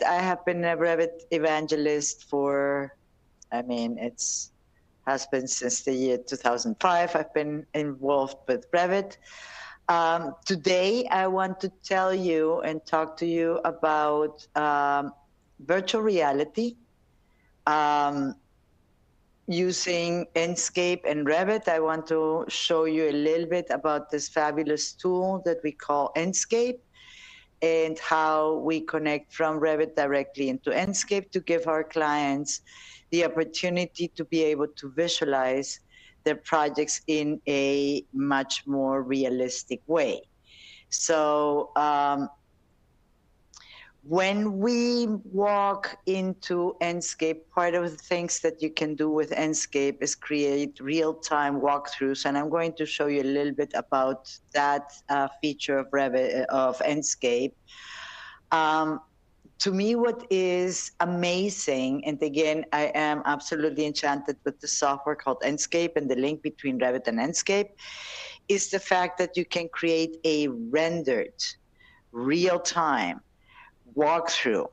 I have been a Revit evangelist for, I mean, it's has been since the year 2005. I've been involved with Revit. Today, I want to tell you and talk to you about virtual reality. Using Enscape and Revit, I want to show you a little bit about this fabulous tool that we call Enscape and how we connect from Revit directly into Enscape to give our clients the opportunity to be able to visualize their projects in a much more realistic way. So when we walk into Enscape, part of the things that you can do with Enscape is create real-time walkthroughs, and I'm going to show you a little bit about that feature of Revit, of Enscape. To me, what is amazing, and again, I am absolutely enchanted with the software called Enscape and the link between Revit and Enscape, is the fact that you can create a rendered, real-time walkthrough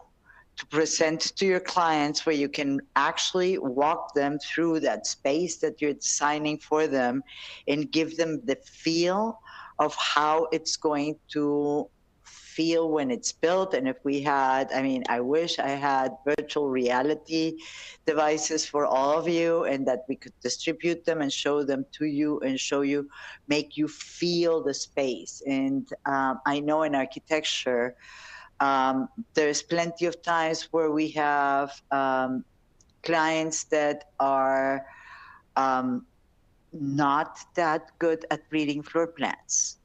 to present to your clients where you can actually walk them through that space that you're designing for them and give them the feel of how it's going to feel when it's built. And if we had, I mean, I wish I had virtual reality devices for all of you and that we could distribute them and show them to you and show you, make you feel the space. And I know in architecture, there's plenty of times where we have clients that are not that good at reading floor plans,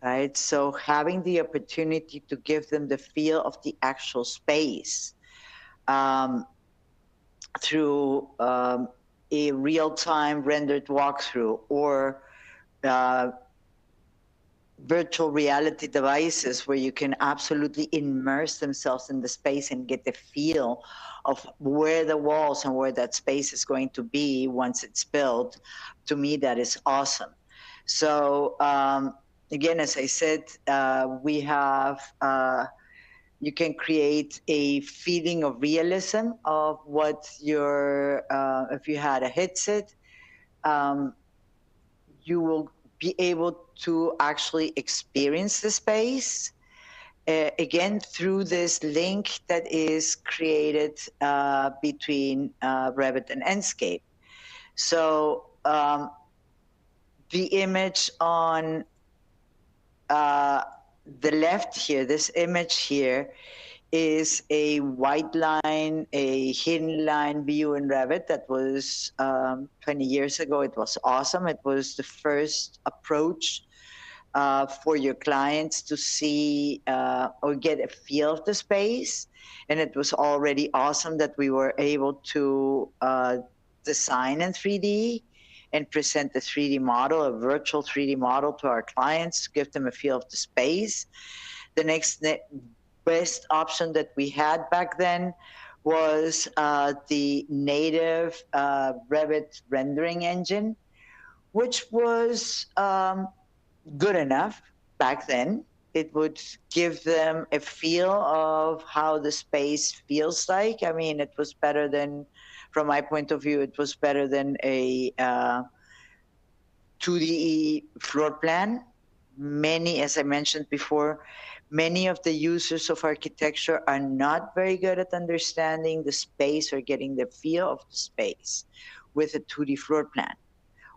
right? So having the opportunity to give them the feel of the actual space through a real-time rendered walkthrough or virtual reality devices where you can absolutely immerse themselves in the space and get the feel of where the walls and where that space is going to be once it's built. To me, that is awesome. So again, as I said, we have, you can create a feeling of realism of what your, if you had a headset, you will be able to actually experience the space, again, through this link that is created between Revit and Enscape. So the image on the left here, this image here, is a white line, a hidden line view in Revit that was 20 years ago. It was awesome. It was the first approach for your clients to see or get a feel of the space. And it was already awesome that we were able to design in 3D and present the 3D model, a virtual 3D model to our clients to give them a feel of the space. The next best option that we had back then was the native Revit rendering engine, which was good enough back then. It would give them a feel of how the space feels like. I mean, it was better than, from my point of view, it was better than a 2D floor plan. Many, as I mentioned before, many of the users of architecture are not very good at understanding the space or getting the feel of the space with a 2D floor plan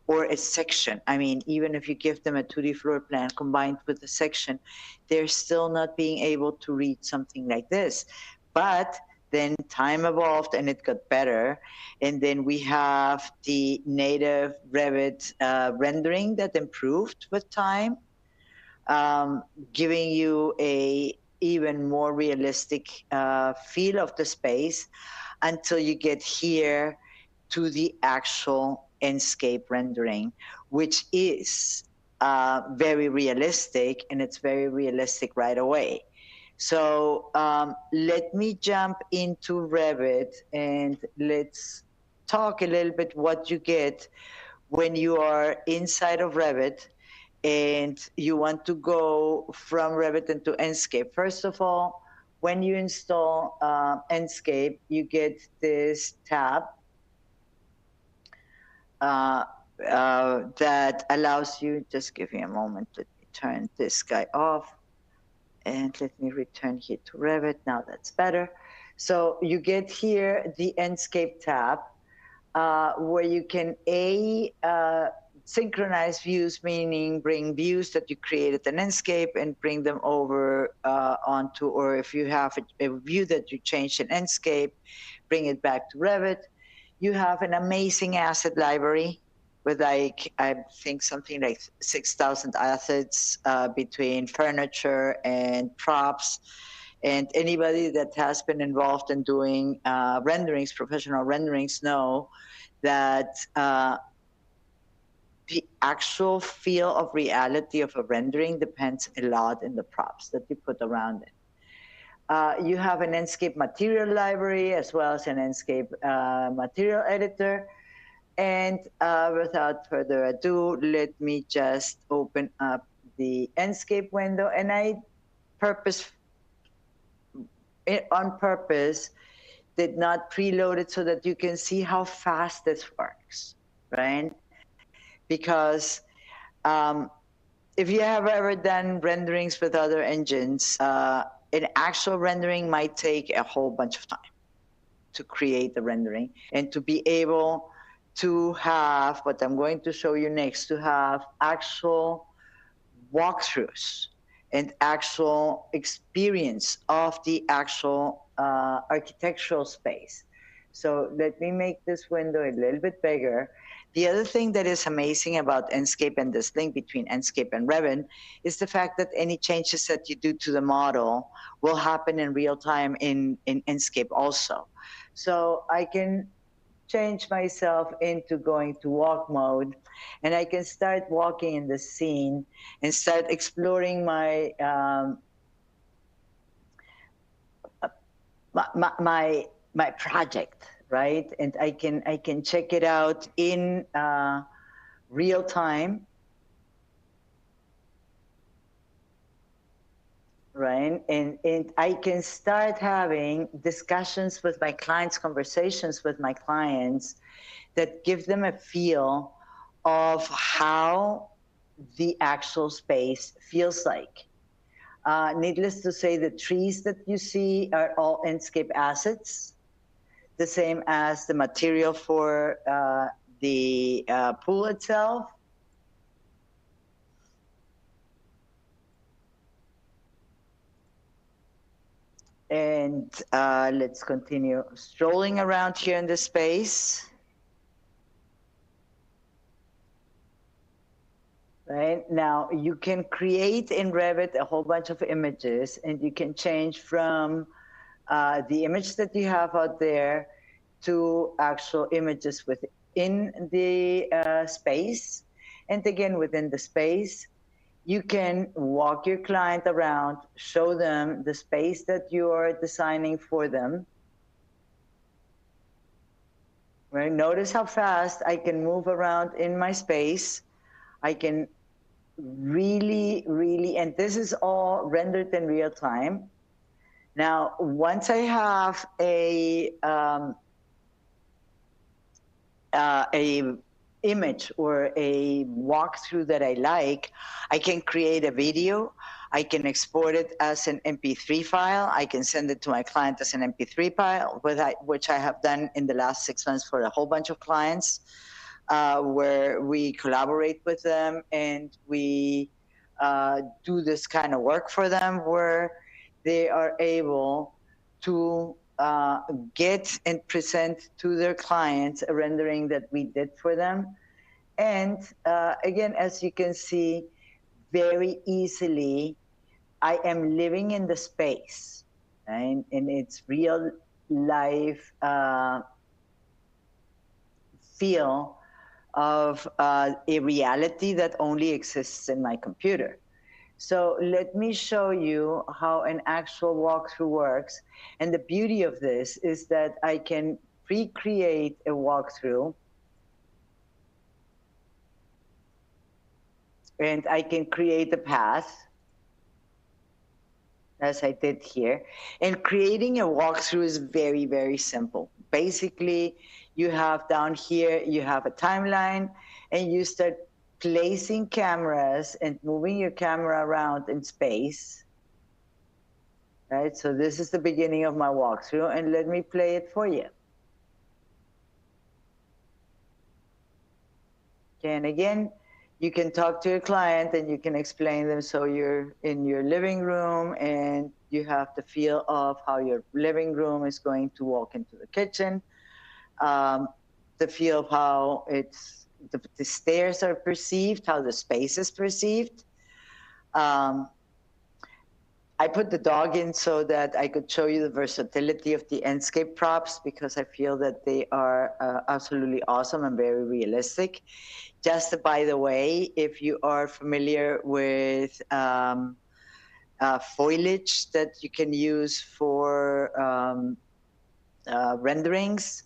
or a section. I mean, even if you give them a 2D floor plan combined with a section, they're still not being able to read something like this. But then time evolved and it got better. And then we have the native Revit rendering that improved with time, giving you a even more realistic feel of the space until you get here to the actual Enscape rendering, which is very realistic, and it's very realistic right away. So let me jump into Revit and let's talk a little bit what you get when you are inside of Revit and you want to go from Revit into Enscape. First of all, when you install Enscape, you get this tab that allows you, just give me a moment, let me turn this guy off and let me return here to Revit. Now that's better. So you get here the Enscape tab where you can synchronize views, meaning bring views that you created in Enscape and bring them over onto, or if you have a view that you changed in Enscape, bring it back to Revit. You have an amazing asset library with like, I think something like 6,000 assets between furniture and props. And anybody that has been involved in doing renderings, professional renderings, know that the actual feel of reality of a rendering depends a lot in the props that you put around it. You have an Enscape material library as well as an Enscape material editor. And without further ado, let me just open up the Enscape window. And I on purpose did not preload it so that you can see how fast this works, right? Because if you have ever done renderings with other engines, an actual rendering might take a whole bunch of time to create the rendering, and to be able to have what I'm going to show you next, to have actual walkthroughs and actual experience of the actual architectural space. So let me make this window a little bit bigger. The other thing that is amazing about Enscape and this link between Enscape and Revit is the fact that any changes that you do to the model will happen in real time in Enscape also. So I can change myself into going to walk mode, and I can start walking in the scene and start exploring my my project, right? And I can check it out in real time, right? And I can start having discussions with my clients, conversations with my clients that give them a feel of how the actual space feels like. Needless to say, the trees that you see are all Enscape assets, the same as the material for the pool itself. And let's continue strolling around here in the space. Right now, you can create in Revit a whole bunch of images, and you can change from the image that you have out there to actual images within the space. And again, within the space, you can walk your client around, show them the space that you are designing for them. Right? Notice how fast I can move around in my space. I can really, and this is all rendered in real time. Now, once I have a image or a walkthrough that I like, I can create a video. I can export it as an MP3 file. I can send it to my client as an MP3 file, which I have done in the last 6 months for a whole bunch of clients, where we collaborate with them and we do this kind of work for them, where they are able to get and present to their clients a rendering that we did for them. And again, as you can see, very easily, I am living in the space, right? And it's real life feel of a reality that only exists in my computer. So let me show you how an actual walkthrough works. And the beauty of this is that I can pre-create a walkthrough, and I can create a path, as I did here. And creating a walkthrough is very, very simple. Basically, you have down here, you have a timeline, and you start placing cameras and moving your camera around in space. Right, so this is the beginning of my walkthrough, and let me play it for you. Okay, and again, you can talk to your client and you can explain them. So you're in your living room and you have the feel of how your living room is going to walk into the kitchen, the feel of how the stairs are perceived, how the space is perceived. I put the dog in so that I could show you the versatility of the Enscape props, because I feel that they are absolutely awesome and very realistic. Just by the way, if you are familiar with foliage that you can use for renderings,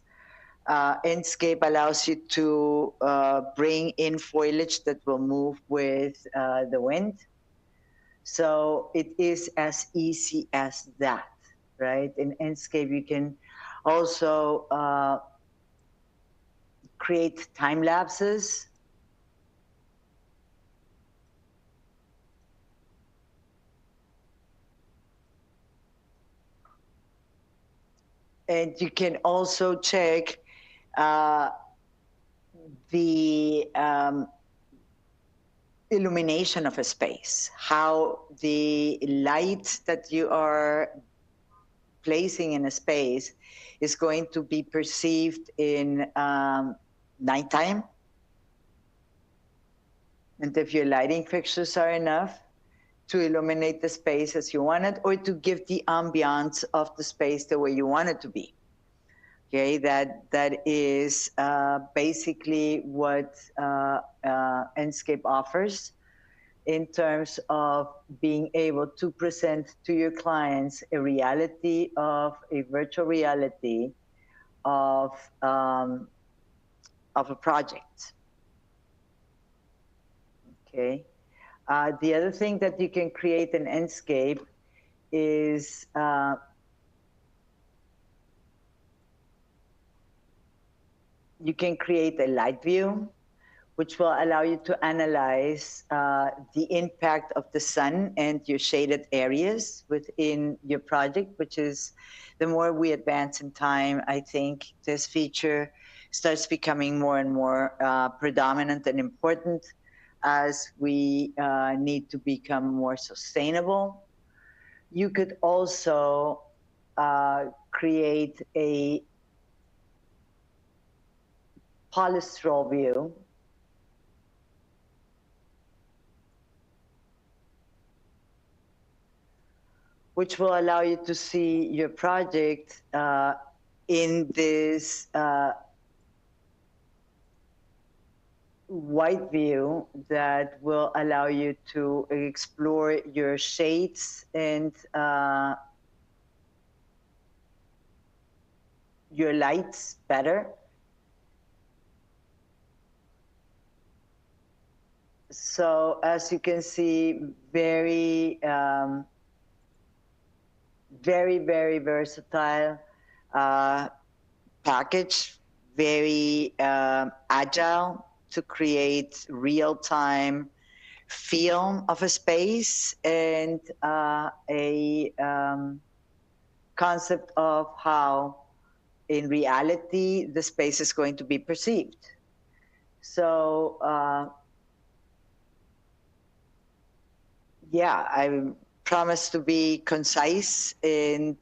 Enscape allows you to bring in foliage that will move with the wind. So it is as easy as that, right? In Enscape, you can also create time lapses. And you can also check the illumination of a space, how the light that you are placing in a space is going to be perceived in nighttime, and if your lighting fixtures are enough to illuminate the space as you want it, or to give the ambiance of the space the way you want it to be. Okay, that is basically what Enscape offers in terms of being able to present to your clients a reality of a virtual reality of a project. Okay. The other thing that you can create in Enscape is you can create a light view, which will allow you to analyze the impact of the sun and your shaded areas within your project, which is, the more we advance in time, I think this feature starts becoming more and more predominant and important as we need to become more sustainable. You could also create a polystyrol view, which will allow you to see your project in this white view that will allow you to explore your shades and your lights better. So as you can see, very, very versatile package, very agile to create real-time feel of a space and a concept of how in reality the space is going to be perceived. So yeah, I promise to be concise and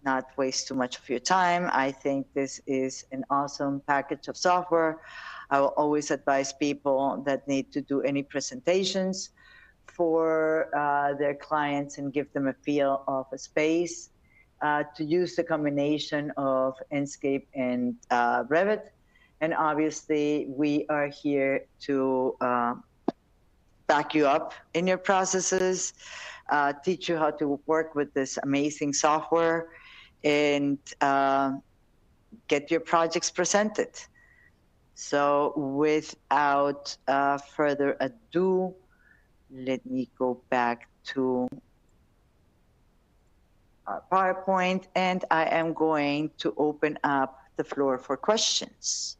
not waste too much of your time. I think this is an awesome package of software. I will always advise people that need to do any presentations for their clients and give them a feel of a space to use the combination of Enscape and Revit. And obviously, we are here to back you up in your processes, teach you how to work with this amazing software, and get your projects presented. So without further ado, let me go back to our PowerPoint, and I am going to open up the floor for questions.